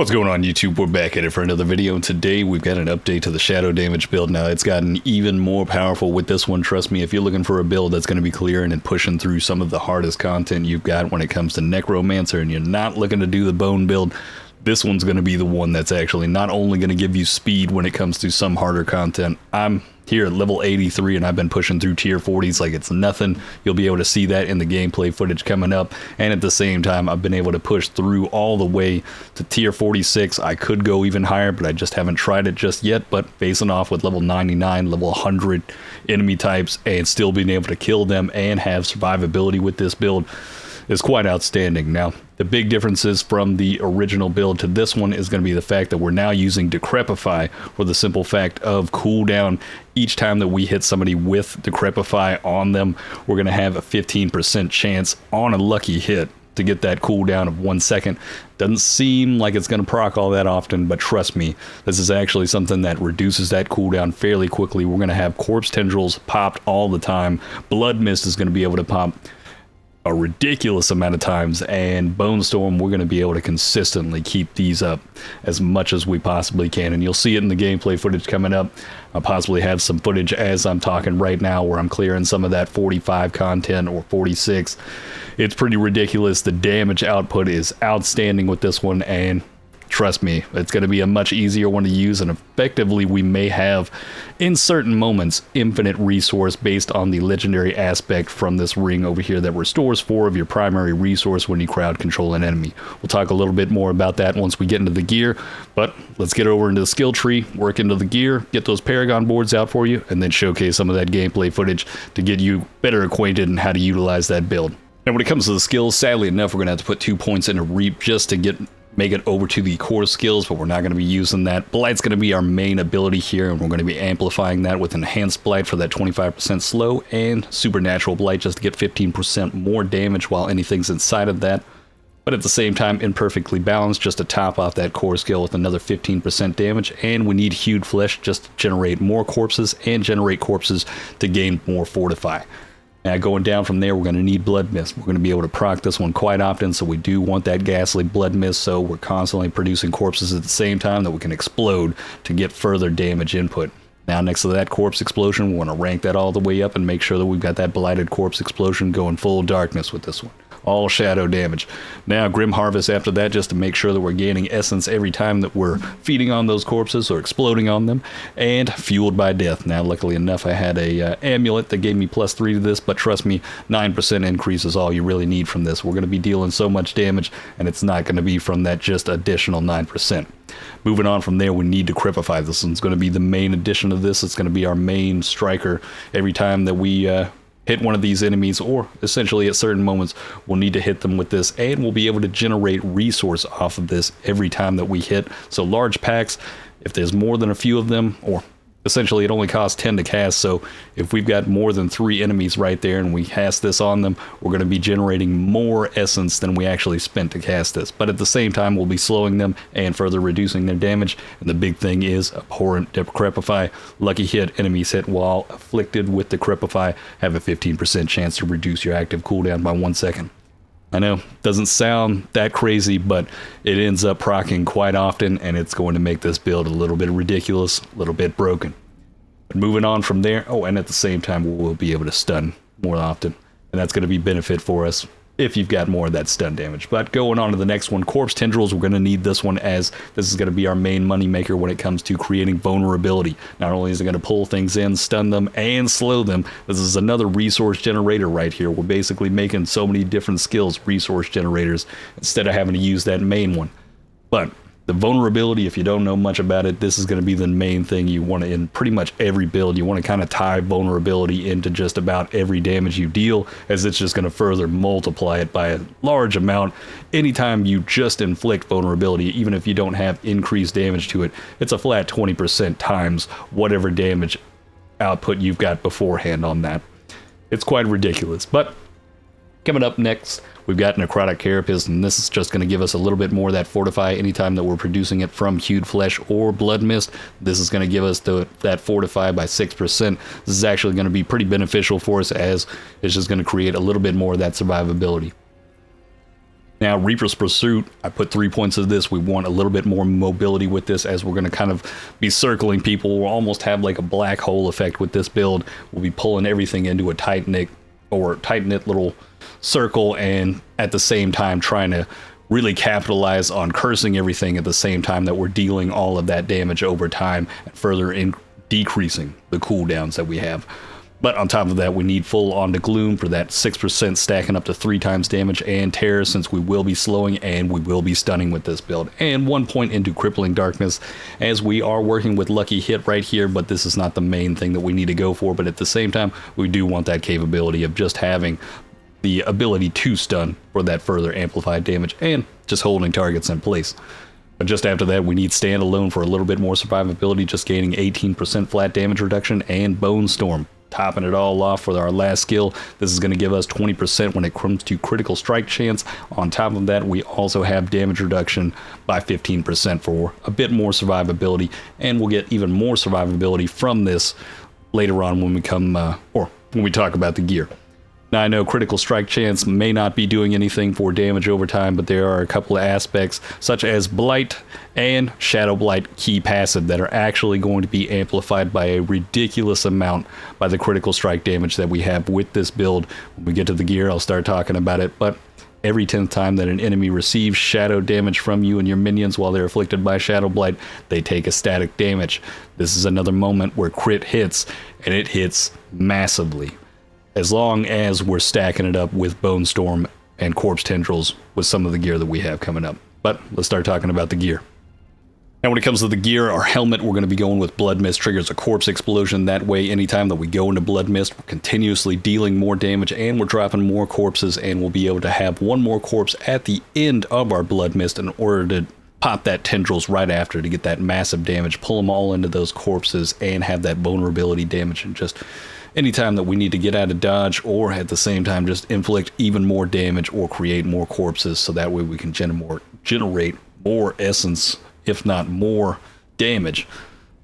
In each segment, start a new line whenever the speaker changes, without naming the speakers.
What's going on, YouTube? We're back at it for another video, and today we've got an update to the shadow damage build. Now, it's gotten even more powerful with this one. Trust me, if you're looking for a build that's going to be clearing and pushing through some of the hardest content you've got when it comes to Necromancer, and you're not looking to do the bone build, this one's going to be the one that's actually not only going to give you speed when it comes to some harder content. I'm here at level 83 and I've been pushing through tier 40s like it's nothing. You'll be able to see that in the gameplay footage coming up, and at the same time I've been able to push through all the way to tier 46. I could go even higher, but I just haven't tried it just yet. But facing off with level 99, level 100 enemy types and still being able to kill them and have survivability with this build is quite outstanding. Now, the big differences from the original build to this one is going to be the fact that we're now using Decrepify for the simple fact of cooldown. Each time that we hit somebody with Decrepify on them, we're going to have a 15% chance on a lucky hit to get that cooldown of 1 second. Doesn't seem like it's going to proc all that often, but trust me, this is actually something that reduces that cooldown fairly quickly. We're going to have corpse tendrils popped all the time. Blood mist is going to be able to pop a ridiculous amount of times, and Bone Storm, we're going to be able to consistently keep these up as much as we possibly can, and you'll see it in the gameplay footage coming up. I'll possibly have some footage as I'm talking right now where I'm clearing some of that 45 content or 46. It's pretty ridiculous. The damage output is outstanding with this one, and trust me, it's going to be a much easier one to use, and effectively we may have, in certain moments, infinite resource based on the legendary aspect from this ring over here that restores 4 of your primary resource when you crowd control an enemy. We'll talk a little bit more about that once we get into the gear, but let's get over into the skill tree, work into the gear, get those Paragon boards out for you, and then showcase some of that gameplay footage to get you better acquainted in how to utilize that build. Now, when it comes to the skills, sadly enough, we're going to have to put 2 points into Reap just to make it over to the core skills, but we're not going to be using that. Blight's going to be our main ability here, and we're going to be amplifying that with Enhanced Blight for that 25% slow, and Supernatural Blight just to get 15% more damage while anything's inside of that. But at the same time, imperfectly balanced just to top off that core skill with another 15% damage, and we need Hued Flesh just to generate more corpses and generate corpses to gain more Fortify. Now, going down from there, we're going to need Blood Mist. We're going to be able to proc this one quite often, so we do want that ghastly Blood Mist, so we're constantly producing corpses at the same time that we can explode to get further damage input. Now, next to that Corpse Explosion, we want to rank that all the way up and make sure that we've got that Blighted Corpse Explosion going full darkness with this one. All shadow damage. Now, Grim Harvest after that, just to make sure that we're gaining essence every time that we're feeding on those corpses or exploding on them, and Fueled by Death. Now, luckily enough, I had a amulet that gave me +3 to this, but trust me, 9% increase is all you really need from this. We're going to be dealing so much damage, and it's not going to be from that just additional 9%. Moving on from there, we need to Decrepify. This one's going to be the main addition of this. It's going to be our main striker every time that we hit one of these enemies, or essentially at certain moments we'll need to hit them with this, and we'll be able to generate resource off of this every time that we hit. So large packs, if there's more than a few of them, or essentially it only costs 10 to cast, so if we've got more than 3 enemies right there and we cast this on them, we're going to be generating more essence than we actually spent to cast this. But at the same time, we'll be slowing them and further reducing their damage. And the big thing is Abhorrent Decrepify. Lucky hit, enemies hit while afflicted with Decrepify have a 15% chance to reduce your active cooldown by 1 second. I know, doesn't sound that crazy, but it ends up proccing quite often, and it's going to make this build a little bit ridiculous, a little bit broken. But moving on from there, and at the same time, we'll be able to stun more often, and that's going to be benefit for us if you've got more of that stun damage. But going on to the next one, Corpse Tendrils, we're going to need this one, as this is going to be our main money maker when it comes to creating vulnerability. Not only is it going to pull things in, stun them, and slow them, this is another resource generator right here. We're basically making so many different skills resource generators instead of having to use that main one. But the vulnerability, if you don't know much about it, this is going to be the main thing you want to, in pretty much every build, you want to kind of tie vulnerability into just about every damage you deal, as it's just going to further multiply it by a large amount. Anytime you just inflict vulnerability, even if you don't have increased damage to it, it's a flat 20% times whatever damage output you've got beforehand on that. It's quite ridiculous. But coming up next, we've got Necrotic Carapace, and this is just going to give us a little bit more of that Fortify anytime that we're producing it from Hued Flesh or Blood Mist. This is going to give us that Fortify by 6%. This is actually going to be pretty beneficial for us, as it's just going to create a little bit more of that survivability. Now, Reaper's Pursuit, I put 3 points of this. We want a little bit more mobility with this, as we're going to kind of be circling people. We'll almost have like a black hole effect with this build. We'll be pulling everything into a tight-knit little circle, and at the same time trying to really capitalize on cursing everything at the same time that we're dealing all of that damage over time and further decreasing the cooldowns that we have. But on top of that, we need full on to Gloom for that 6% stacking up to 3 times damage, and Terror, since we will be slowing and we will be stunning with this build. And 1 point into Crippling Darkness, as we are working with Lucky Hit right here, but this is not the main thing that we need to go for. But at the same time, we do want that capability of just having the ability to stun for that further amplified damage and just holding targets in place. But just after that, we need Standalone for a little bit more survivability, just gaining 18% flat damage reduction, and Bone Storm, topping it all off for our last skill. This is going to give us 20% when it comes to critical strike chance. On top of that, we also have damage reduction by 15% for a bit more survivability, and we'll get even more survivability from this later on when we come or when we talk about the gear. Now, I know critical strike chance may not be doing anything for damage over time, but there are a couple of aspects such as Blight and Shadow Blight key passive that are actually going to be amplified by a ridiculous amount by the critical strike damage that we have with this build. When we get to the gear, I'll start talking about it, but every 10th time that an enemy receives shadow damage from you and your minions while they're afflicted by Shadow Blight, they take a static damage. This is another moment where crit hits, and it hits massively, as long as we're stacking it up with Bone Storm and Corpse Tendrils with some of the gear that we have coming up. But let's start talking about the gear. Now, when it comes to the gear, our helmet, we're going to be going with Blood Mist, triggers a corpse explosion. That way, anytime that we go into Blood Mist, we're continuously dealing more damage and we're dropping more corpses, and we'll be able to have one more corpse at the end of our Blood Mist in order to pop that Tendrils right after to get that massive damage, pull them all into those corpses, and have that vulnerability damage. And just anytime that we need to get out of dodge, or at the same time just inflict even more damage or create more corpses, so that way we can generate more essence, if not more damage.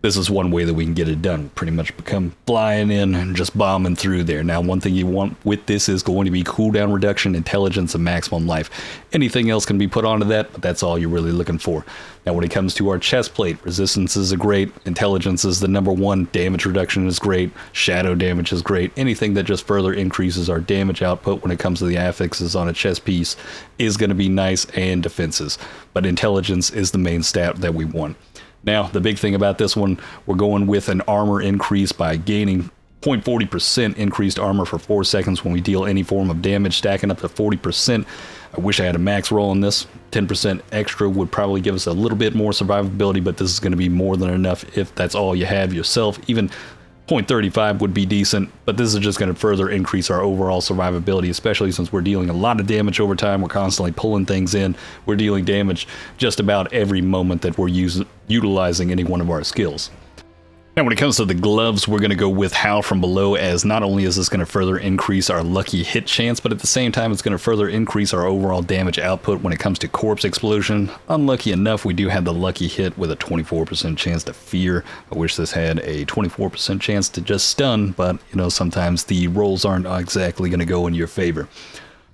This is one way that we can get it done. Pretty much become flying in and just bombing through there. Now, one thing you want with this is going to be cooldown reduction, intelligence, and maximum life. Anything else can be put onto that, but that's all you're really looking for. Now, when it comes to our chest plate, resistance is a great, intelligence is the number one, damage reduction is great, shadow damage is great. Anything that just further increases our damage output when it comes to the affixes on a chest piece is going to be nice, and defenses. But intelligence is the main stat that we want. Now, the big thing about this one, we're going with an armor increase by gaining 0.40% increased armor for 4 seconds when we deal any form of damage, stacking up to 40%. I wish I had a max roll on this. 10% extra would probably give us a little bit more survivability, but this is going to be more than enough if that's all you have yourself. Even 0.35 would be decent, but this is just going to further increase our overall survivability, especially since we're dealing a lot of damage over time. We're constantly pulling things in. We're dealing damage just about every moment that we're utilizing any one of our skills. Now, when it comes to the gloves, we're going to go with Howl from Below, as not only is this going to further increase our lucky hit chance, but at the same time, it's going to further increase our overall damage output when it comes to corpse explosion. Unlucky enough, we do have the lucky hit with a 24% chance to fear. I wish this had a 24% chance to just stun, but you know, sometimes the rolls aren't exactly going to go in your favor.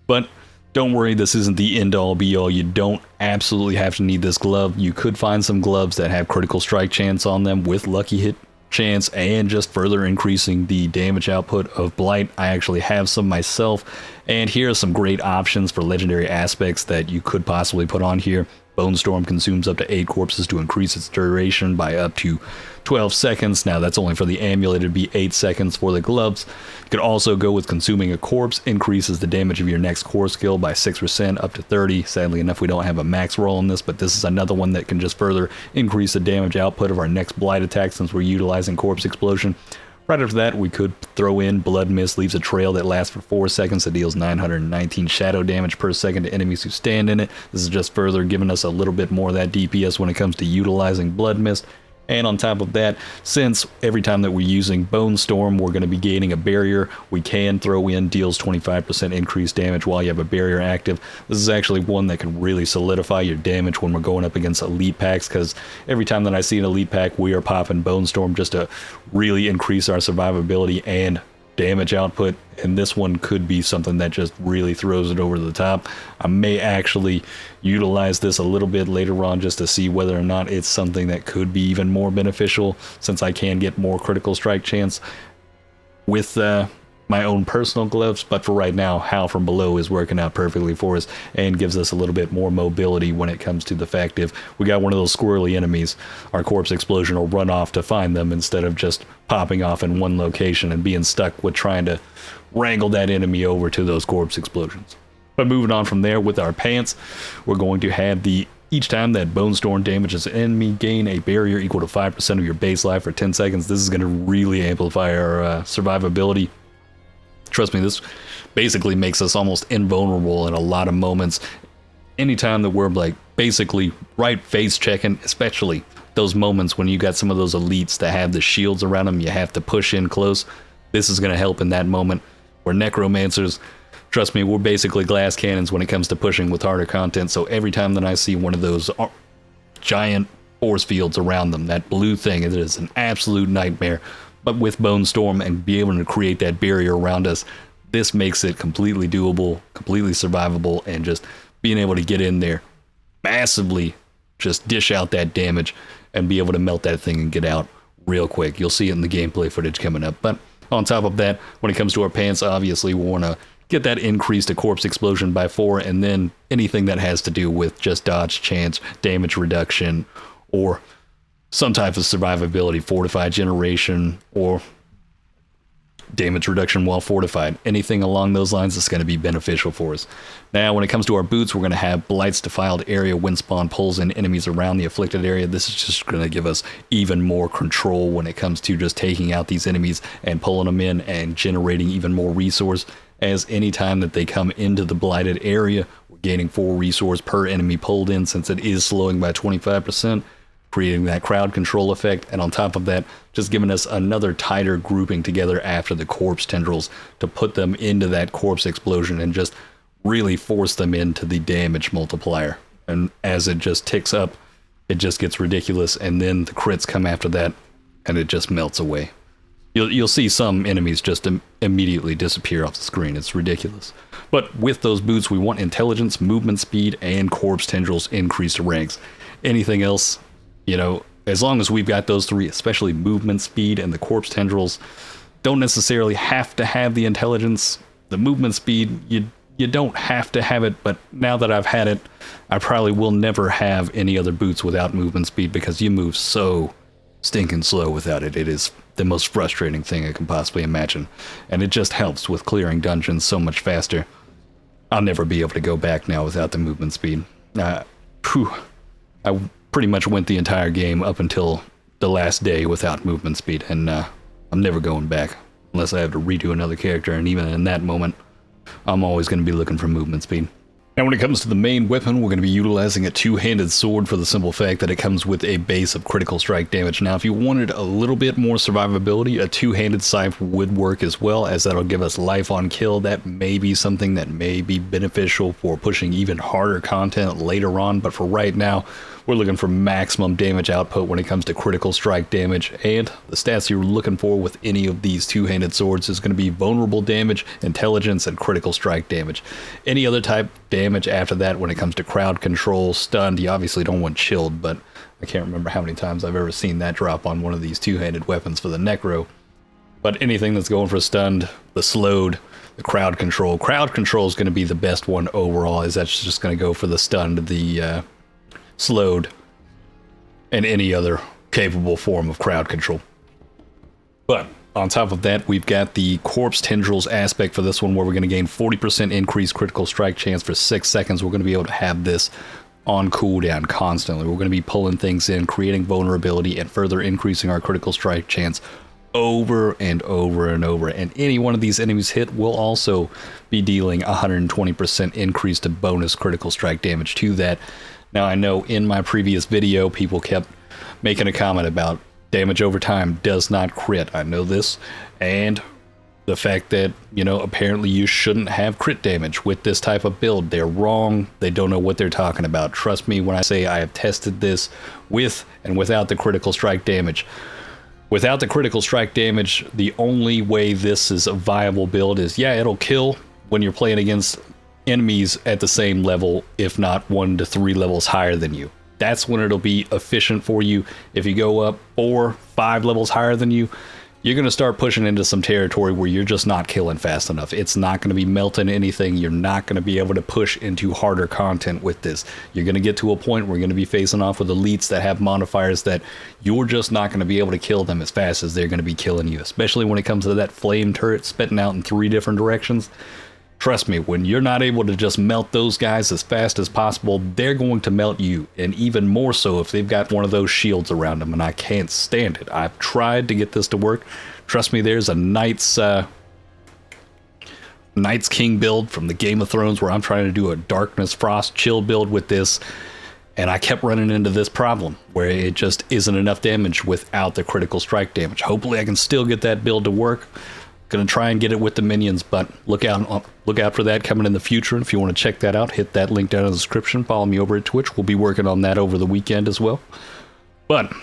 But don't worry, this isn't the end-all be-all. You don't absolutely have to need this glove. You could find some gloves that have critical strike chance on them with lucky hit chance and just further increasing the damage output of Blight. I actually have some myself, and here are some great options for legendary aspects that you could possibly put on here. Bone Storm consumes up to 8 corpses to increase its duration by up to 12 seconds. Now, that's only for the amulet. It'd be 8 seconds for the gloves. You could also go with Consuming a Corpse, increases the damage of your next core skill by 6% up to 30. Sadly enough, we don't have a max roll on this, but this is another one that can just further increase the damage output of our next Blight attack since we're utilizing Corpse Explosion. Right after that, we could throw in Blood Mist, leaves a trail that lasts for 4 seconds that deals 919 shadow damage per second to enemies who stand in it. This is just further giving us a little bit more of that DPS when it comes to utilizing Blood Mist. And on top of that, since every time that we're using Bone Storm, we're going to be gaining a barrier, we can throw in deals 25% increased damage while you have a barrier active. This is actually one that can really solidify your damage when we're going up against elite packs, because every time that I see an elite pack, we are popping Bone Storm just to really increase our survivability and damage output, and this one could be something that just really throws it over the top. I may actually utilize this a little bit later on just to see whether or not it's something that could be even more beneficial, since I can get more critical strike chance with my own personal gloves. But for right now, Howl from Below is working out perfectly for us and gives us a little bit more mobility when it comes to the fact if we got one of those squirrely enemies, our corpse explosion will run off to find them instead of just popping off in one location and being stuck with trying to wrangle that enemy over to those corpse explosions. But moving on from there, with our pants, we're going to have the each time that Bone Storm damages an enemy, gain a barrier equal to 5% of your base life for 10 seconds. This is going to really amplify our survivability. Trust me, this basically makes us almost invulnerable in a lot of moments. Anytime that we're like basically right face checking, especially those moments when you got some of those elites that have the shields around them, you have to push in close. This is going to help in that moment. We're necromancers. Trust me, we're basically glass cannons when it comes to pushing with harder content. So every time that I see one of those giant force fields around them, that blue thing, it is an absolute nightmare. But with Bone Storm and be able to create that barrier around us, this makes it completely doable, completely survivable, and just being able to get in there, massively just dish out that damage and be able to melt that thing and get out real quick. You'll see it in the gameplay footage coming up. But on top of that, when it comes to our pants, obviously we want to get that increase to corpse explosion by 4, and then anything that has to do with just dodge chance, damage reduction, or some type of survivability, fortified generation, or damage reduction while fortified. Anything along those lines is going to be beneficial for us. Now, when it comes to our boots, we're going to have Blight's Defiled Area when spawn pulls in enemies around the afflicted area. This is just going to give us even more control when it comes to just taking out these enemies and pulling them in and generating even more resource, as any time that they come into the blighted area, we're gaining 4 resource per enemy pulled in, since it is slowing by 25%. Creating that crowd control effect, and on top of that, just giving us another tighter grouping together after the corpse tendrils to put them into that corpse explosion and just really force them into the damage multiplier. And as it just ticks up, it just gets ridiculous, and then the crits come after that, and it just melts away. You'll see some enemies just immediately disappear off the screen. It's ridiculous. But with those boots, we want intelligence, movement speed, and corpse tendrils increased ranks. Anything else, you know, as long as we've got those 3, especially movement speed and the corpse tendrils, don't necessarily have to have the intelligence. The movement speed, you don't have to have it, but now that I've had it, I probably will never have any other boots without movement speed, because you move so stinking slow without it. It is the most frustrating thing I can possibly imagine, and it just helps with clearing dungeons so much faster. I'll never be able to go back now without the movement speed. I pretty much went the entire game up until the last day without movement speed, and I'm never going back unless I have to redo another character, and even in that moment, I'm always going to be looking for movement speed. Now, when it comes to the main weapon, we're going to be utilizing a two-handed sword for the simple fact that it comes with a base of critical strike damage. Now, if you wanted a little bit more survivability, a two-handed scythe would work as well, as that'll give us life on kill. That may be something that may be beneficial for pushing even harder content later on, but for right now, we're looking for maximum damage output when it comes to critical strike damage, and the stats you're looking for with any of these two-handed swords is going to be vulnerable damage, intelligence, and critical strike damage. Any other type damage after that when it comes to crowd control, stunned, you obviously don't want chilled, but I can't remember how many times I've ever seen that drop on one of these two-handed weapons for the Necro. But anything that's going for stunned, the slowed, the crowd control is going to be the best one overall, as that's just going to go for the stunned, the slowed, and any other capable form of crowd control. But on top of that, we've got the corpse tendrils aspect for this one, where we're going to gain 40% increased critical strike chance for 6 seconds. We're going to be able to have this on cooldown constantly. We're going to be pulling things in, creating vulnerability, and further increasing our critical strike chance over and over and over. And any one of these enemies hit will also be dealing 120% increase to bonus critical strike damage to that. Now, I know in my previous video, people kept making a comment about damage over time does not crit. I know this, and the fact that, you know, apparently you shouldn't have crit damage with this type of build. They're wrong. They don't know what they're talking about. Trust me when I say I have tested this with and without the critical strike damage. Without the critical strike damage, the only way this is a viable build is, yeah, it'll kill when you're playing against enemies at the same level, if not 1 to 3 levels higher than you. That's when it'll be efficient for you. If you go up 4, 5 levels higher than you, you're going to start pushing into some territory where you're just not killing fast enough. It's not going to be melting anything. You're not going to be able to push into harder content with this. You're going to get to a point where you're going to be facing off with elites that have modifiers that you're just not going to be able to kill them as fast as they're going to be killing you, especially when it comes to that flame turret spitting out in 3 different directions. Trust me, when you're not able to just melt those guys as fast as possible, they're going to melt you, and even more so if they've got one of those shields around them, and I can't stand it. I've tried to get this to work. Trust me, there's a Knights King build from the Game of Thrones where I'm trying to do a Darkness Frost chill build with this, and I kept running into this problem where it just isn't enough damage without the critical strike damage. Hopefully I can still get that build to work. Gonna try and get it with the minions, but look out for that coming in the future. And if you want to check that out, hit that link down in the description. Follow me over at Twitch. We'll be working on that over the weekend as well. But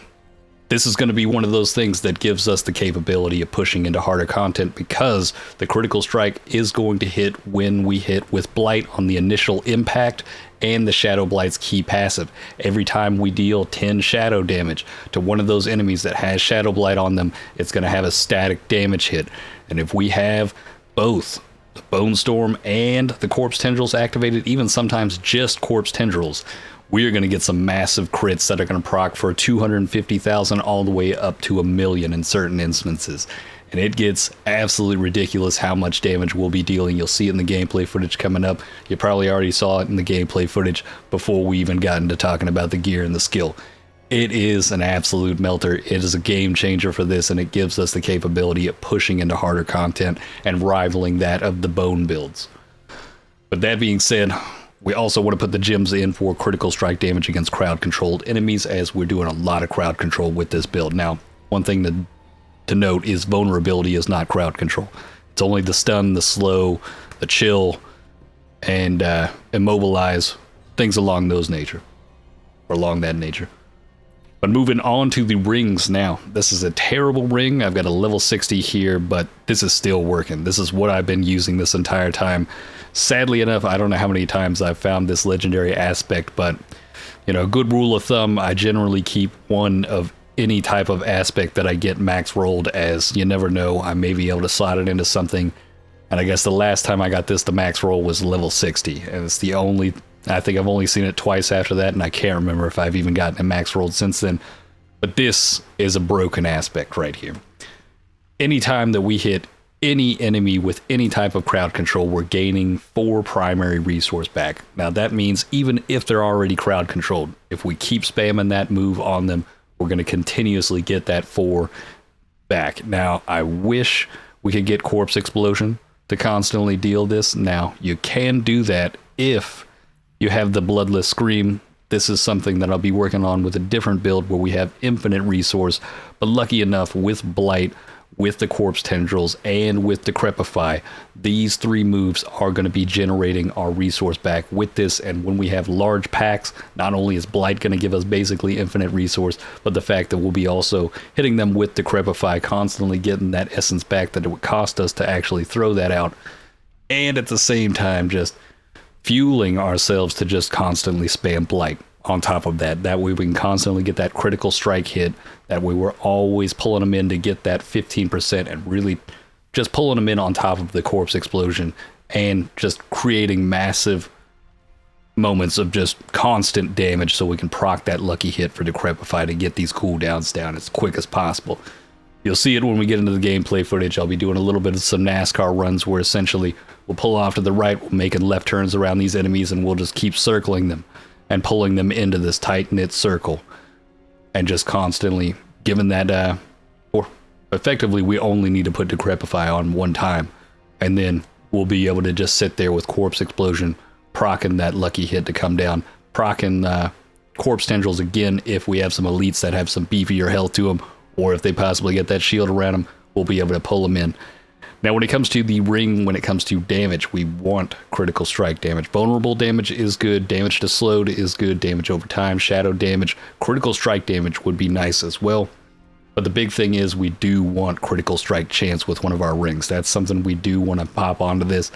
this is going to be one of those things that gives us the capability of pushing into harder content, because the critical strike is going to hit when we hit with Blight on the initial impact and the Shadow Blight's key passive. Every time we deal 10 shadow damage to one of those enemies that has Shadow Blight on them, it's going to have a static damage hit. And if we have both the Bone Storm and the Corpse Tendrils activated, even sometimes just Corpse Tendrils, we are going to get some massive crits that are going to proc for 250,000 all the way up to 1 million in certain instances. And it gets absolutely ridiculous how much damage we'll be dealing. You'll see it in the gameplay footage coming up. You probably already saw it in the gameplay footage before we even got into talking about the gear and the skill. It is an absolute melter. It is a game changer for this, and it gives us the capability of pushing into harder content and rivaling that of the bone builds. But that being said, we also want to put the gems in for critical strike damage against crowd-controlled enemies, as we're doing a lot of crowd control with this build. Now, one thing to note is vulnerability is not crowd control. It's only the stun, the slow, the chill, and immobilize, things along that nature. But moving on to the rings now. This is a terrible ring. I've got a level 60 here, but this is still working. This is what I've been using this entire time. Sadly enough, I don't know how many times I've found this legendary aspect, but you know, a good rule of thumb, I generally keep one of any type of aspect that I get max rolled, as you never know, I may be able to slot it into something. And I guess the last time I got this to max roll was level 60, and it's the only, I think I've only seen it twice after that, and I can't remember if I've even gotten it max rolled since then. But this is a broken aspect right here. Anytime that we hit any enemy with any type of crowd control, we're gaining 4 primary resource back. Now that means even if they're already crowd controlled, if we keep spamming that move on them, we're going to continuously get that 4 back. Now I wish we could get Corpse Explosion to constantly deal this. Now you can do that if you have the Bloodless Scream. This is something that I'll be working on with a different build where we have infinite resource, but lucky enough with Blight, with the Corpse Tendrils, and with Decrepify, these 3 moves are going to be generating our resource back with this. And when we have large packs, not only is Blight going to give us basically infinite resource, but the fact that we'll be also hitting them with Decrepify, constantly getting that essence back that it would cost us to actually throw that out, and at the same time just fueling ourselves to just constantly spam Blight on top of that. That way we can constantly get that critical strike hit. That way we're always pulling them in to get that 15% and really just pulling them in on top of the Corpse Explosion and just creating massive moments of just constant damage so we can proc that lucky hit for Decrepify to get these cooldowns down as quick as possible. You'll see it when we get into the gameplay footage. I'll be doing a little bit of some NASCAR runs where essentially we'll pull off to the right, we're making left turns around these enemies, and we'll just keep circling them and pulling them into this tight-knit circle and just constantly giving that, or effectively we only need to put Decrepify on one time, and then we'll be able to just sit there with Corpse Explosion, proccing that lucky hit to come down, proccing Corpse Tendrils again if we have some elites that have some beefier health to them, or if they possibly get that shield around them, we'll be able to pull them in. Now, when it comes to the ring, when it comes to damage, we want critical strike damage. Vulnerable damage is good. Damage to slowed is good. Damage over time, shadow damage, critical strike damage would be nice as well. But the big thing is we do want critical strike chance with one of our rings. That's something we do want to pop onto this.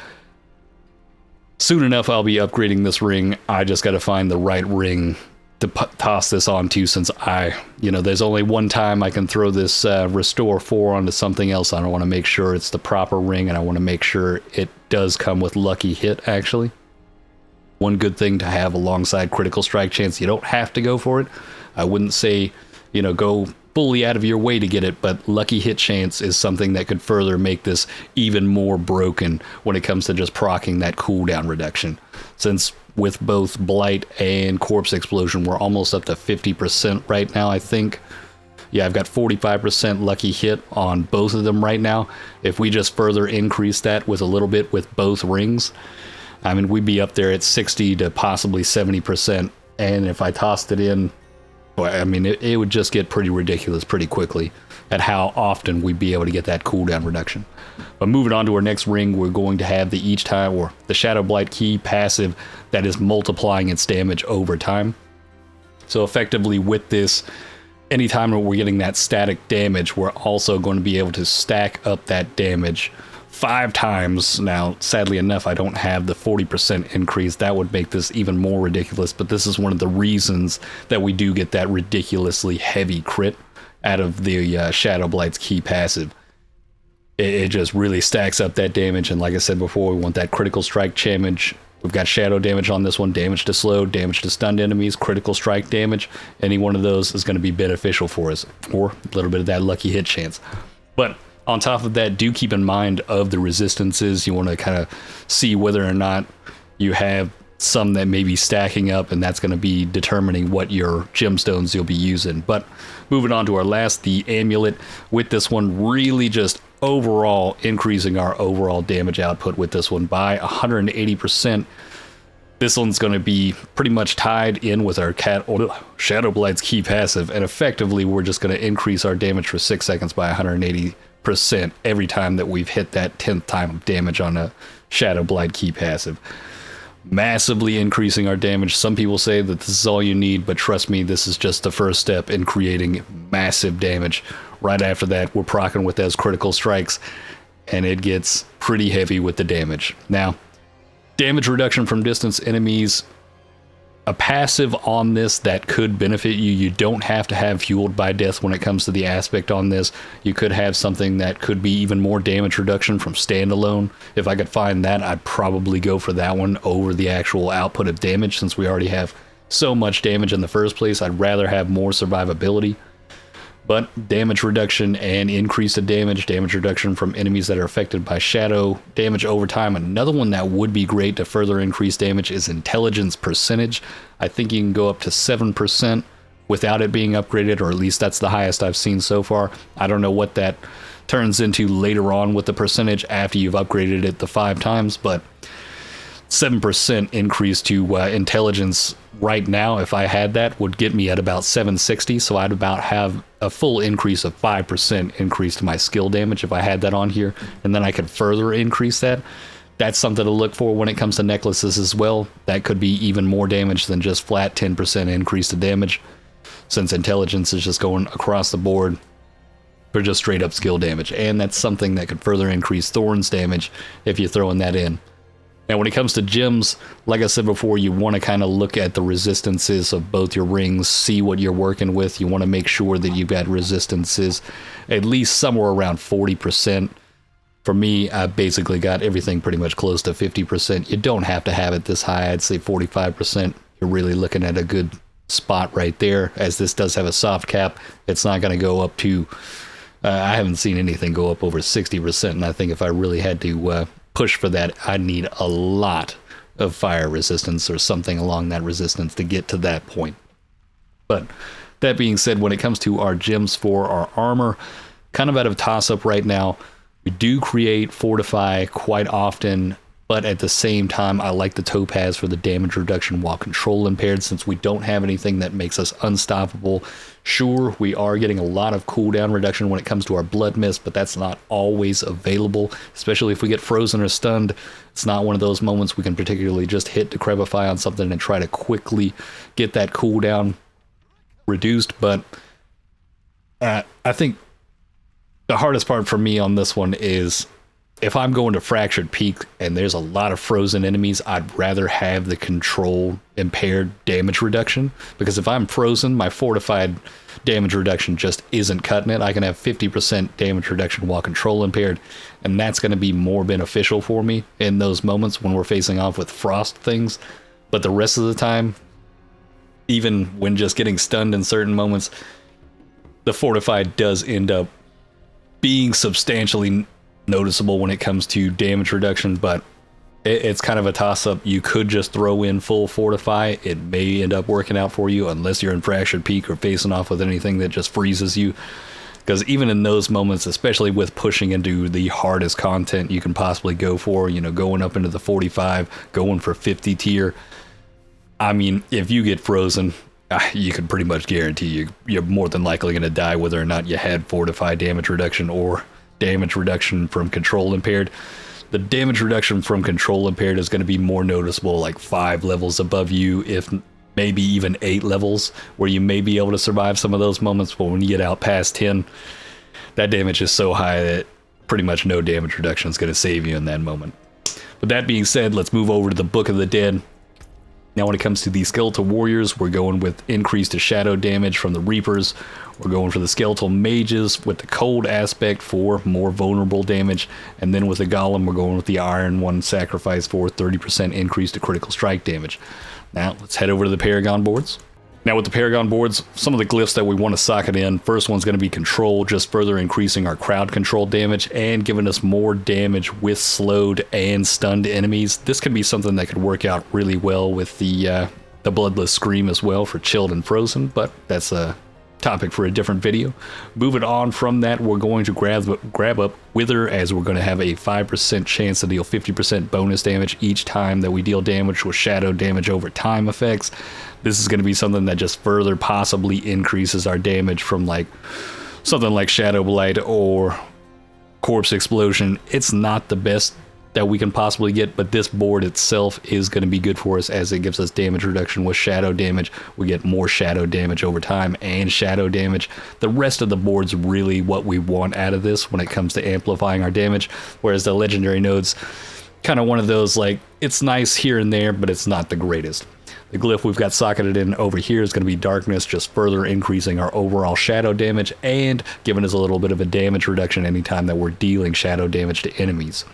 Soon enough, I'll be upgrading this ring. I just got to find the right ring to toss this onto, since there's only one time I can throw this Restore 4 onto something else. I don't want to make sure it's the proper ring, and I want to make sure it does come with Lucky Hit, actually. One good thing to have alongside critical strike chance, you don't have to go for it. I wouldn't say, go fully out of your way to get it, but Lucky Hit chance is something that could further make this even more broken when it comes to just proccing that cooldown reduction. Since with both Blight and Corpse Explosion, we're almost up to 50% right now, I think. Yeah, I've got 45% Lucky Hit on both of them right now. If we just further increase that with a little bit with both rings, I mean, we'd be up there at 60 to possibly 70%. And if I tossed it in, I mean, it would just get pretty ridiculous pretty quickly at how often we'd be able to get that cooldown reduction. But moving on to our next ring, we're going to have the each time, or the Shadow Blight key passive that is multiplying its damage over time. So effectively with this, anytime we're getting that static damage, we're also going to be able to stack up that damage 5 times. Now, sadly enough, I don't have the 40% increase. That would make this even more ridiculous, but this is one of the reasons that we do get that ridiculously heavy crit out of the Shadow Blight's key passive. It just really stacks up that damage, and like I said before, we want that critical strike damage. We've got shadow damage on this one, damage to slow, damage to stunned enemies, critical strike damage. Any one of those is going to be beneficial for us, or a little bit of that lucky hit chance. But on top of that, do keep in mind of the resistances. You want to kind of see whether or not you have some that may be stacking up, and that's going to be determining what your gemstones you'll be using. But moving on to our last, the amulet. With this one, really just overall increasing our overall damage output with this one by 180%. This one's going to be pretty much tied in with our Shadow Blight's key passive, and effectively we're just going to increase our damage for 6 seconds by 180% every time that we've hit that 10th time of damage on a Shadow Blight key passive. Massively increasing our damage. Some people say that this is all you need, but trust me, this is just the first step in creating massive damage. Right after that, we're proccing with those critical strikes, and it gets pretty heavy with the damage. Now, damage reduction from distance enemies, a passive on this that could benefit you. You don't have to have Fueled by Death when it comes to the aspect on this. You could have something that could be even more damage reduction from standalone. If I could find that, I'd probably go for that one over the actual output of damage, since we already have so much damage in the first place. I'd rather have more survivability. But damage reduction and increase of damage reduction from enemies that are affected by shadow damage over time. Another one that would be great to further increase damage is intelligence percentage. I think you can go up to 7% without it being upgraded, or at least that's the highest I've seen so far. I don't know what that turns into later on with the percentage after you've upgraded it the 5 times, but 7% increase to intelligence right now, if I had that, would get me at about 760, so I'd about have a full increase of 5% increase to my skill damage if I had that on here, and then I could further increase that. That's something to look for when it comes to necklaces as well. That could be even more damage than just flat 10% increase to damage, since intelligence is just going across the board for just straight up skill damage, and that's something that could further increase Thorns damage if you're throwing that in. Now, when it comes to gems, like I said before, you want to kind of look at the resistances of both your rings, see what you're working with. You want to make sure that you've got resistances at least somewhere around 40%. For me, I basically got everything pretty much close to 50%. You don't have to have it this high. I'd say 45%. You're really looking at a good spot right there, as this does have a soft cap. It's not going to go up to, I haven't seen anything go up over 60%, and I think if I really had to push for that, I'd need a lot of fire resistance or something along that resistance to get to that point. But that being said, when it comes to our gems for our armor, kind of out of toss-up right now. We do create Fortify quite often, but at the same time, I like the Topaz for the damage reduction while control impaired, since we don't have anything that makes us unstoppable. Sure, we are getting a lot of cooldown reduction when it comes to our Blood Mist, but that's not always available, especially if we get frozen or stunned. It's not one of those moments we can particularly just hit Decrepify on something and try to quickly get that cooldown reduced, but I think the hardest part for me on this one is if I'm going to Fractured Peak and there's a lot of frozen enemies, I'd rather have the control impaired damage reduction, because if I'm frozen, my fortified damage reduction just isn't cutting it. I can have 50% damage reduction while control impaired, and that's going to be more beneficial for me in those moments when we're facing off with frost things. But the rest of the time, even when just getting stunned in certain moments, the fortified does end up being substantially noticeable when it comes to damage reduction, but it's kind of a toss-up. You could just throw in full fortify. It may end up working out for you unless you're in Fractured Peak or facing off with anything that just freezes you, because even in those moments, especially with pushing into the hardest content you can possibly go for, you know, going up into the 45, going for 50 tier, I mean, if you get frozen, you can pretty much guarantee you're more than likely going to die, whether or not you had fortified damage reduction or damage reduction from control impaired. The damage reduction from control impaired is going to be more noticeable like 5 levels above you, if maybe even 8 levels, where you may be able to survive some of those moments. But when you get out past 10, that damage is so high that pretty much no damage reduction is going to save you in that moment. But that being said, let's move over to the Book of the Dead. Now when it comes to the Skeletal Warriors, we're going with increased shadow damage from the Reapers. We're going for the Skeletal Mages with the cold aspect for more vulnerable damage. And then with the Golem, we're going with the Iron One sacrifice for 30% increase to critical strike damage. Now let's head over to the Paragon boards. Now with the Paragon boards, some of the glyphs that we want to socket in, first one's going to be Control, just further increasing our crowd control damage and giving us more damage with slowed and stunned enemies. This could be something that could work out really well with the Bloodless Scream as well for Chilled and Frozen, but that's a topic for a different video. Moving on from that, we're going to grab up Wither, as we're going to have a 5% chance to deal 50% bonus damage each time that we deal damage with shadow damage over time effects. This is going to be something that just further possibly increases our damage from like something like Shadow Blight or Corpse Explosion. It's not the best that we can possibly get, but this board itself is going to be good for us, as it gives us damage reduction with shadow damage. We get more shadow damage over time and shadow damage. The rest of the board's really what we want out of this when it comes to amplifying our damage, whereas the legendary nodes, kind of one of those, like, it's nice here and there, but it's not the greatest. The glyph we've got socketed in over here is going to be Darkness, just further increasing our overall shadow damage and giving us a little bit of a damage reduction anytime that we're dealing shadow damage to enemies.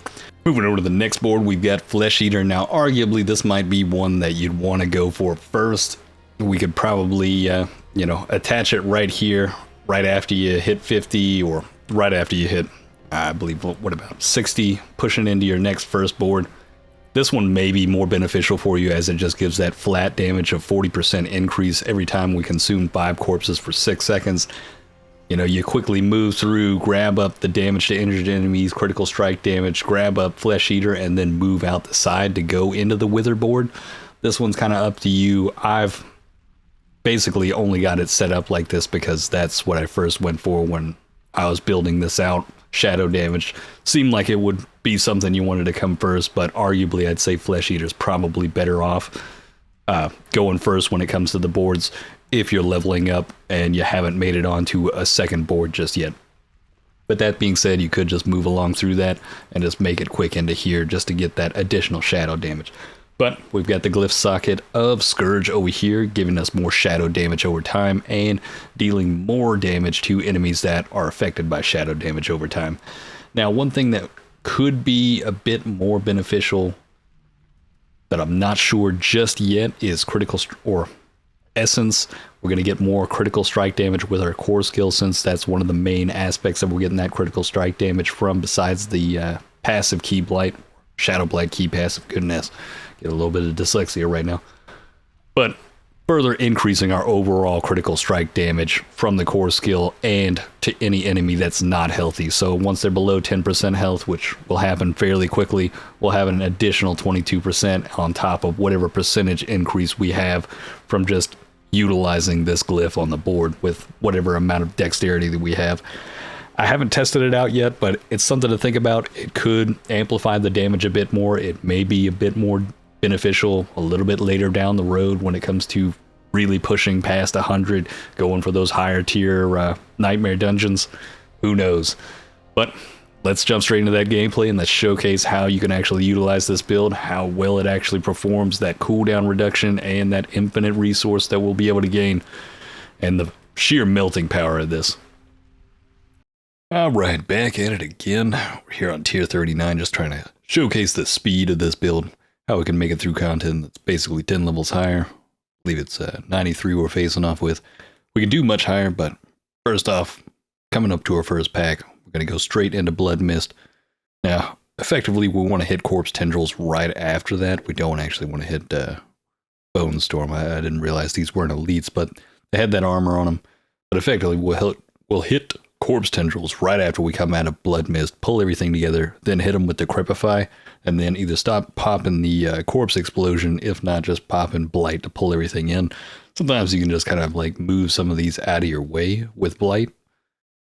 Moving over to the next board, we've got Flesh Eater. Now, arguably, this might be one that you'd want to go for first. We could probably, attach it right here, right after you hit 50, or right after you hit, I believe, what about 60, pushing into your next first board. This one may be more beneficial for you, as it just gives that flat damage of 40% increase every time we consume 5 corpses for 6 seconds. You know, you quickly move through, grab up the damage to injured enemies, critical strike damage, grab up Flesh Eater, and then move out the side to go into the Wither board. This one's kind of up to you. I've basically only got it set up like this because that's what I first went for when I was building this out. Shadow damage seemed like it would be something you wanted to come first, but arguably I'd say Flesh Eater's probably better off going first when it comes to the boards, if you're leveling up and you haven't made it onto a second board just yet. But that being said, you could just move along through that and just make it quick into here just to get that additional shadow damage. But we've got the glyph socket of Scourge over here, giving us more shadow damage over time and dealing more damage to enemies that are affected by shadow damage over time. Now, one thing that could be a bit more beneficial, but I'm not sure just yet, is Essence. We're going to get more critical strike damage with our core skill, since that's one of the main aspects that we're getting that critical strike damage from, besides the passive key blight, Shadow Blight key passive. Goodness, get a little bit of dyslexia right now. But further increasing our overall critical strike damage from the core skill and to any enemy that's not healthy. So once they're below 10% health, which will happen fairly quickly, we'll have an additional 22% on top of whatever percentage increase we have from just utilizing this glyph on the board with whatever amount of dexterity that we have. I haven't tested it out yet, but it's something to think about. It could amplify the damage a bit more. It may be a bit more beneficial a little bit later down the road when it comes to really pushing past 100, going for those higher tier nightmare dungeons. Who knows? But let's jump straight into that gameplay and let's showcase how you can actually utilize this build, how well it actually performs, that cooldown reduction, and that infinite resource that we'll be able to gain, and the sheer melting power of this. Alright, back at it again. We're here on tier 39, just trying to showcase the speed of this build, how we can make it through content that's basically 10 levels higher. I believe it's 93 we're facing off with. We can do much higher, but first off, coming up to our first pack, we're going to go straight into Blood Mist. Now, effectively, we want to hit Corpse Tendrils right after that. We don't actually want to hit Bone Storm. I didn't realize these weren't elites, but they had that armor on them. But effectively, we'll hit Corpse Tendrils right after we come out of Blood Mist, pull everything together, then hit them with Decrepify, and then either stop popping the Corpse Explosion, if not just popping Blight to pull everything in. Sometimes you can just kind of like move some of these out of your way with Blight.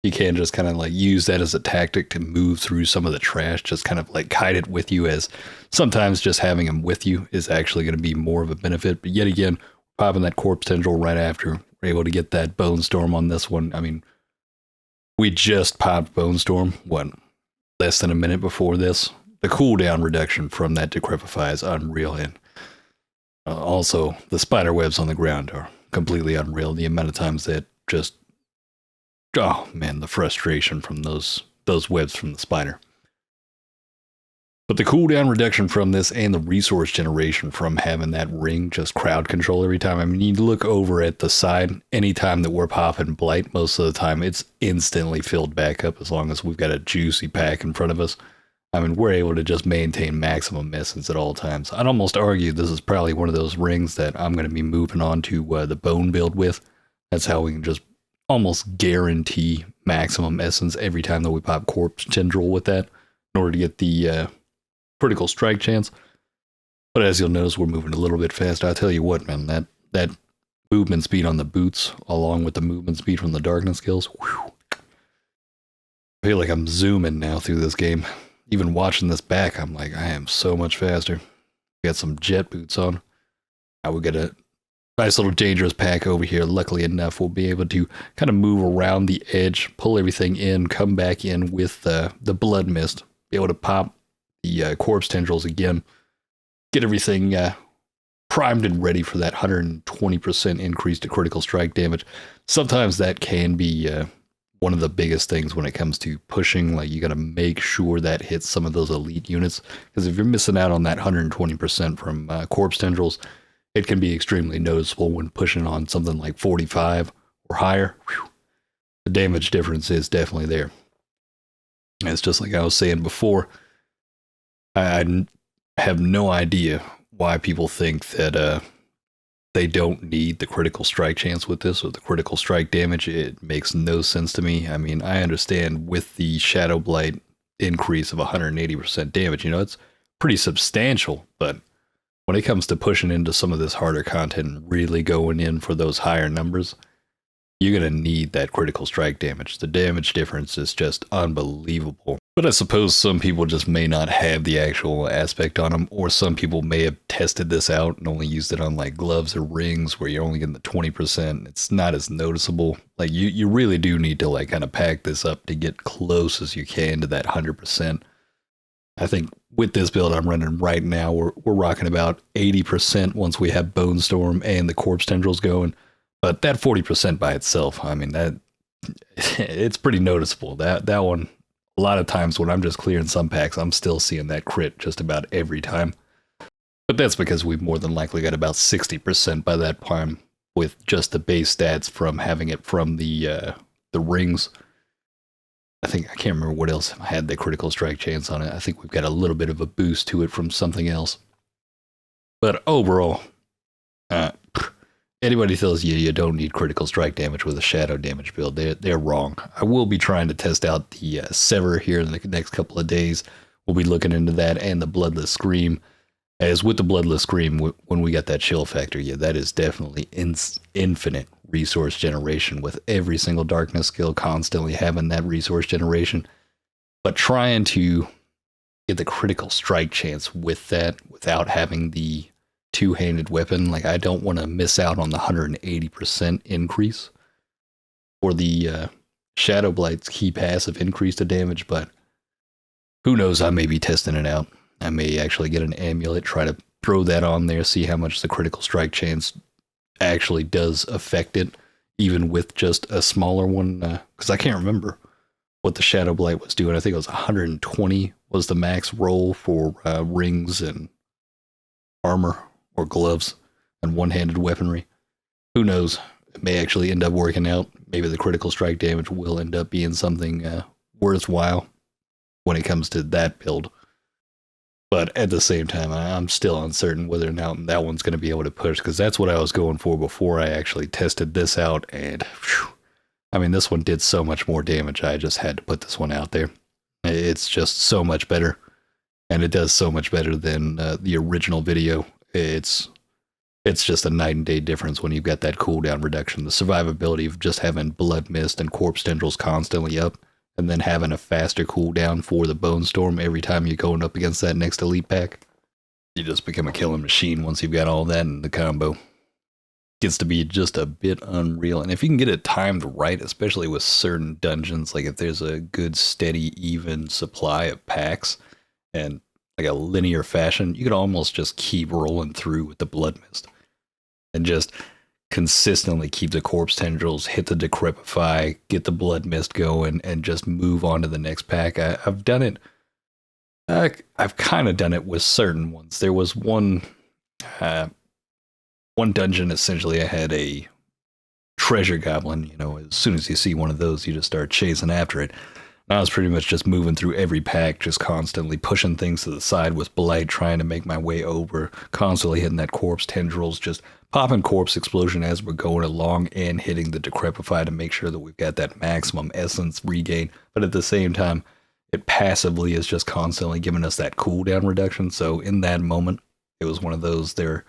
You can just kind of like use that as a tactic to move through some of the trash, just kind of like kite it with you, as sometimes just having them with you is actually going to be more of a benefit. But yet again, popping that Corpse Tendril right after, we're able to get that Bone Storm on this one. I mean, we just popped Bone Storm, what, less than a minute before this? The cooldown reduction from that Decrepify is unreal, and also the spider webs on the ground are completely unreal. The amount of times that just, oh man, the frustration from those webs from the spider. But the cooldown reduction from this and the resource generation from having that ring just crowd control every time. I mean, you look over at the side, anytime that we're popping Blight, most of the time it's instantly filled back up as long as we've got a juicy pack in front of us. I mean, we're able to just maintain maximum essence at all times. I'd almost argue this is probably one of those rings that I'm going to be moving on to the bone build with. That's how we can just almost guarantee maximum essence every time that we pop Corpse Tendril with that in order to get the critical strike chance. But as you'll notice, we're moving a little bit fast. I'll tell you what, man, that movement speed on the boots along with the movement speed from the darkness skills, whew. I feel like I'm zooming now through this game. Even watching this back, I'm like, I am so much faster. We got some jet boots on. Now we got a nice little dangerous pack over here. Luckily enough, we'll be able to kind of move around the edge, pull everything in, come back in with the Blood Mist, be able to pop the Corpse Tendrils again, get everything primed and ready for that 120% increase to critical strike damage. Sometimes that can be one of the biggest things when it comes to pushing. Like, you got to make sure that hits some of those elite units, because if you're missing out on that 120% from Corpse Tendrils, it can be extremely noticeable when pushing on something like 45 or higher. Whew, the damage difference is definitely there. And it's just like I was saying before, I have no idea why people think that they don't need the critical strike chance with this, or the critical strike damage. It makes no sense to me. I mean, I understand with the Shadow Blight increase of 180% damage, you know, it's pretty substantial, but when it comes to pushing into some of this harder content and really going in for those higher numbers, you're going to need that critical strike damage. The damage difference is just unbelievable. But I suppose some people just may not have the actual aspect on them, or some people may have tested this out and only used it on like gloves or rings where you're only getting the 20%. It's not as noticeable. Like, you really do need to like kind of pack this up to get close as you can to that 100%. I think with this build I'm running right now, we're rocking about 80% once we have Bone Storm and the Corpse Tendrils going. But that 40% by itself, I mean, that it's pretty noticeable. That one, a lot of times when I'm just clearing some packs, I'm still seeing that crit just about every time. But that's because we've more than likely got about 60% by that time with just the base stats from having it from the rings. I can't remember what else had the critical strike chance on it. I think we've got a little bit of a boost to it from something else. But overall, anybody tells you you don't need critical strike damage with a shadow damage build, they're wrong. I will be trying to test out the Sever here in the next couple of days. We'll be looking into that, and the Bloodless Scream. As with the Bloodless Scream, when we got that chill factor, yeah, that is definitely infinite resource generation with every single darkness skill constantly having that resource generation. But trying to get the critical strike chance with that without having the two-handed weapon. Like, I don't want to miss out on the 180% increase for the Shadow Blight's key passive increase to damage, but who knows, I may be testing it out. I may actually get an amulet, try to throw that on there, see how much the critical strike chance actually does affect it, even with just a smaller one, because I can't remember what the Shadow Blight was doing. I think it was 120 was the max roll for rings and armor or gloves and one-handed weaponry. Who knows? It may actually end up working out. Maybe the critical strike damage will end up being something worthwhile when it comes to that build. But at the same time, I'm still uncertain whether or not that one's going to be able to push, because that's what I was going for before I actually tested this out. And whew, I mean, this one did so much more damage. I just had to put this one out there. It's just so much better, and it does so much better than the original video. It's just a night and day difference when you've got that cooldown reduction. The survivability of just having Blood Mist and Corpse Tendrils constantly up, and then having a faster cooldown for the Bone Storm every time you're going up against that next elite pack. You just become a killing machine once you've got all that in the combo. Gets to be just a bit unreal. And if you can get it timed right, especially with certain dungeons, like if there's a good, steady, even supply of packs and like a linear fashion, you could almost just keep rolling through with the Blood Mist and just consistently keep the Corpse Tendrils, hit the Decrepify, get the Blood Mist going, and just move on to the next pack. I've done it. I've kind of done it with certain ones. There was one dungeon, essentially, I had a treasure goblin. You know, as soon as you see one of those, you just start chasing after it. And I was pretty much just moving through every pack, just constantly pushing things to the side with Blight, trying to make my way over, constantly hitting that Corpse Tendrils, just popping Corpse Explosion as we're going along, and hitting the Decrepify to make sure that we've got that maximum essence regain. But at the same time, it passively is just constantly giving us that cooldown reduction. So in that moment, it was one of those there.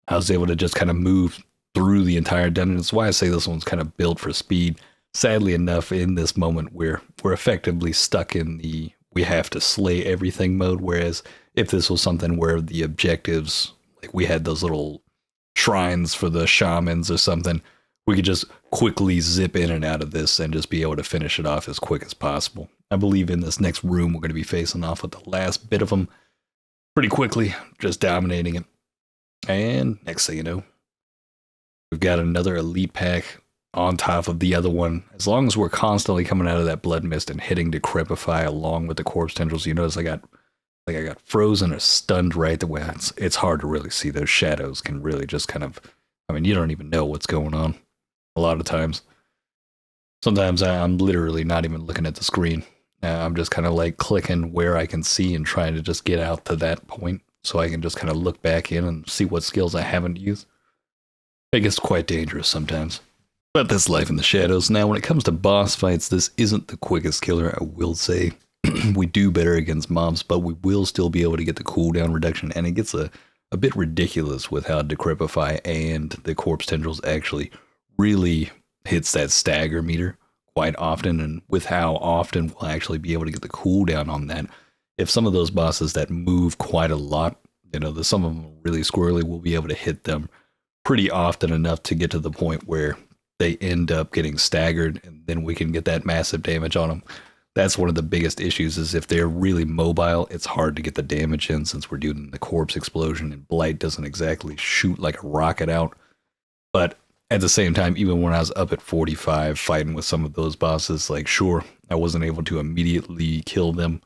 I was able to just kind of move through the entire dungeon. That's why I say this one's kind of built for speed. Sadly enough, in this moment, we're effectively stuck in the we have to slay everything mode. Whereas if this was something where the objectives, like we had those little shrines for the shamans or something, we could just quickly zip in and out of this and just be able to finish it off as quick as possible. I believe in this next room, we're going to be facing off with the last bit of them pretty quickly, just dominating it. And next thing you know, we've got another elite pack on top of the other one. As long as we're constantly coming out of that Blood Mist and hitting Decrepify along with the Corpse Tendrils, you notice I got frozen or stunned right away. It's hard to really see. Those shadows can really just kind of, I mean, you don't even know what's going on a lot of times. Sometimes I'm literally not even looking at the screen. I'm just kind of like clicking where I can see and trying to just get out to that point so I can just kind of look back in and see what skills I haven't used. It gets quite dangerous sometimes. But that's life in the shadows. Now, when it comes to boss fights, this isn't the quickest killer, I will say. We do better against mobs, but we will still be able to get the cooldown reduction, and it gets a bit ridiculous with how Decrepify and the Corpse Tendrils actually really hits that stagger meter quite often, and with how often we'll actually be able to get the cooldown on that. If some of those bosses that move quite a lot, you know, some of them are really squirrely, we'll be able to hit them pretty often enough to get to the point where they end up getting staggered, and then we can get that massive damage on them. That's one of the biggest issues, is if they're really mobile, it's hard to get the damage in since we're doing the Corpse Explosion, and Blight doesn't exactly shoot like a rocket out. But at the same time, even when I was up at 45 fighting with some of those bosses, like, sure, I wasn't able to immediately kill them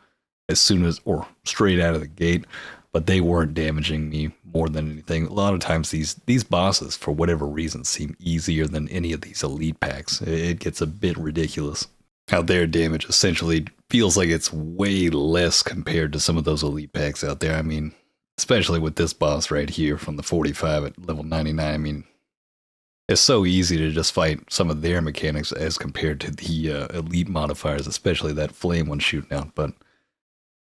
as soon as, or straight out of the gate, but they weren't damaging me more than anything. A lot of times these bosses, for whatever reason, seem easier than any of these elite packs. It gets a bit ridiculous how their damage essentially feels like it's way less compared to some of those elite packs out there. I mean, especially with this boss right here from the 45 at level 99, I mean, it's so easy to just fight some of their mechanics as compared to the elite modifiers, especially that flame one shooting out. But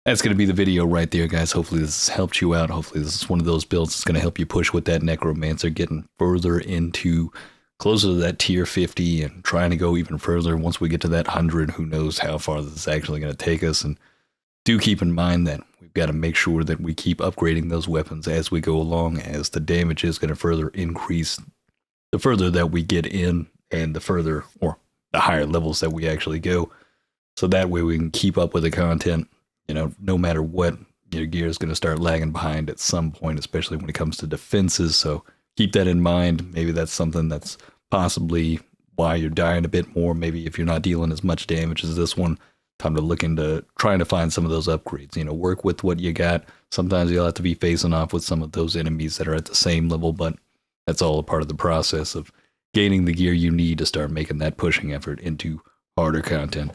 that's going to be the video right there, guys. Hopefully this has helped you out. Hopefully this is one of those builds that's going to help you push with that Necromancer, getting further into, closer to that tier 50 and trying to go even further. Once we get to that 100, who knows how far this is actually going to take us. And do keep in mind that we've got to make sure that we keep upgrading those weapons as we go along, as the damage is going to further increase the further that we get in and the further or the higher levels that we actually go. So that way we can keep up with the content, no matter what, your gear is going to start lagging behind at some point, especially when it comes to defenses. So keep that in mind. Maybe that's something that's possibly why you're dying a bit more. Maybe if you're not dealing as much damage as this one, time to look into trying to find some of those upgrades. Work with what you got. Sometimes you'll have to be facing off with some of those enemies that are at the same level, but that's all a part of the process of gaining the gear you need to start making that pushing effort into harder content.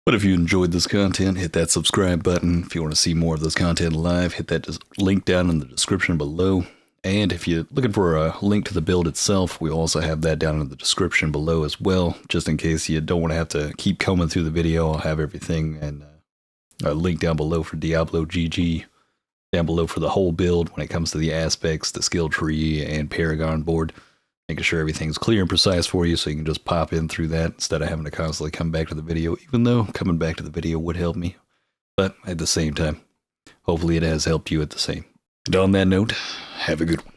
But if you enjoyed this content, hit that subscribe button. If you want to see more of this content live, hit that link down in the description below. And if you're looking for a link to the build itself, we also have that down in the description below as well, just in case you don't want to have to keep combing through the video. I'll have everything, and a link down below for Diablo GG, down below for the whole build when it comes to the aspects, the skill tree, and Paragon board. Making sure everything's clear and precise for you so you can just pop in through that instead of having to constantly come back to the video, even though coming back to the video would help me. But at the same time, hopefully it has helped you at the same. And on that note, have a good one.